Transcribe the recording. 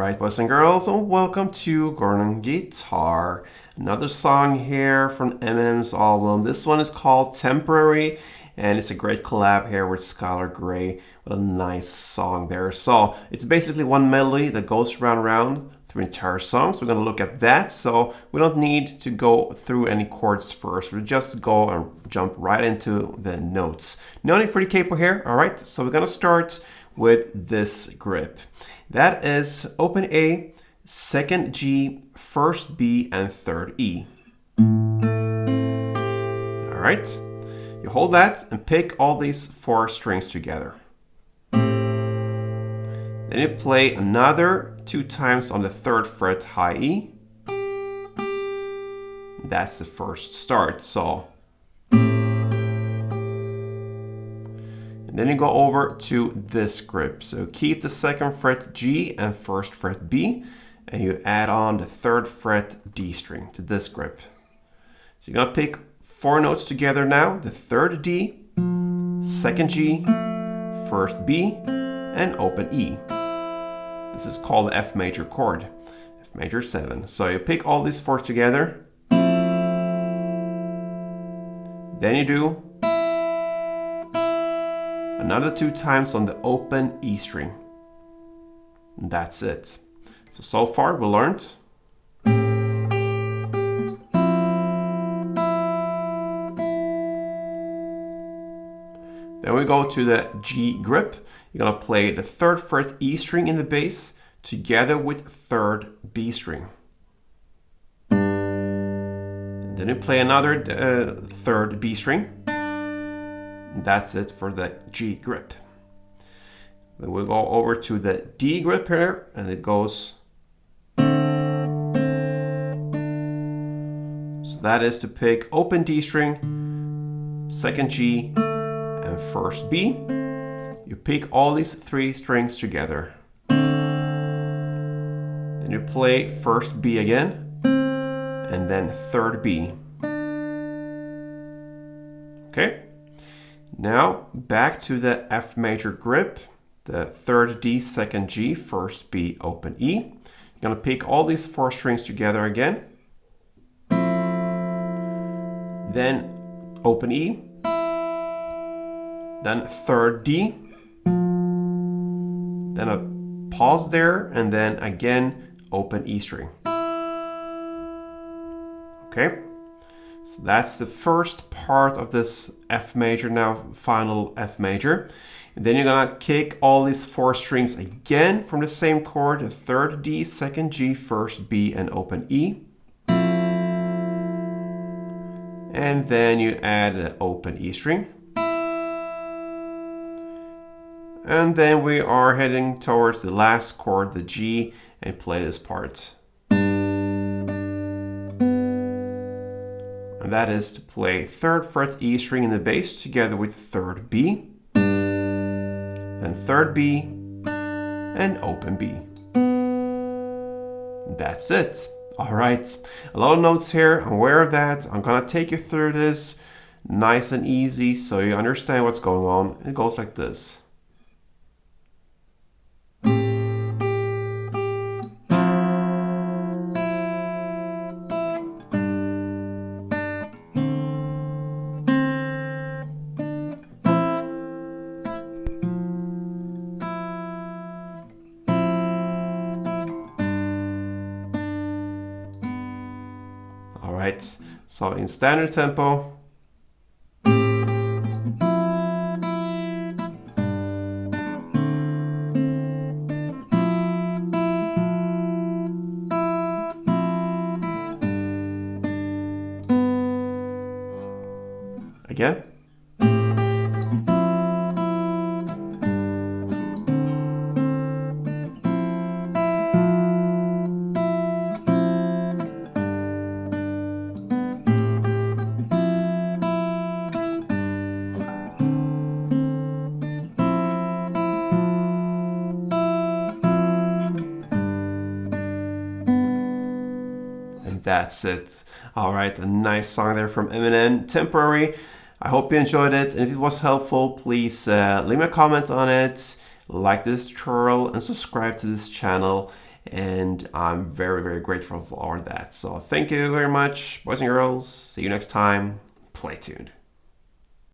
Alright, boys and girls, and welcome to Gordon Guitar. Another song here from Eminem's album. This one is called Temporary, and it's a great collab here with Skylar Grey. What a nice song there. So, it's basically one melody that goes round and round through the entire song. So we're going to look at that. So we don't need to go through any chords first. We'll just go and jump right into the notes. No need for the capo here. Alright, so we're going to start with this grip. That is open A, second G, first B, and third E. Alright, you hold that and pick all these four strings together. Then you play another 2 times on the 3rd fret high E. That's the first start, so. And then you go over to this grip. So keep the 2nd fret G and 1st fret B, and you add on the 3rd fret D string to this grip. So you're gonna pick 4 notes together now, the 3rd D, 2nd G, 1st B, and open E. This is called the F major chord, F major 7. So you pick all these 4 together. Then you do another 2 times on the open E string. And that's it. So far we learned. Then we go to the G grip. You're gonna play the 3rd fret E string in the bass together with 3rd B string. And then you play another 3rd B string. And that's it for the G grip. Then we'll go over to the D grip here, and it goes. So that is to pick open D string, 2nd G, and 1st B. You pick all these 3 strings together. Then you play 1st B again, and then 3rd B. Okay? Now back to the F major grip, the 3rd D, 2nd G, 1st B, open E. You're gonna pick all these 4 strings together again. Then open E. Then 3rd D. Then a pause there, and then again open E string. Okay? So that's the first part of this F major, now final F major. And then you're gonna kick all these 4 strings again from the same chord, the 3rd D, 2nd G, 1st B, and open E. And then you add the open E string. And then we are heading towards the last chord, the G, and play this part. And that is to play 3rd fret E string in the bass together with 3rd B, then 3rd B, and open B. That's it. All right, a lot of notes here. I'm aware of that. I'm gonna take you through this nice and easy so you understand what's going on. It goes like this. Alright, so in standard tempo. Again. That's it. All right, a nice song there from Eminem, Temporary. I hope you enjoyed it, and if it was helpful, please leave me a comment on it, like this tutorial, and subscribe to this channel. and I'm very, very grateful for that. So thank you very much, boys and girls. See you next time. Play tuned.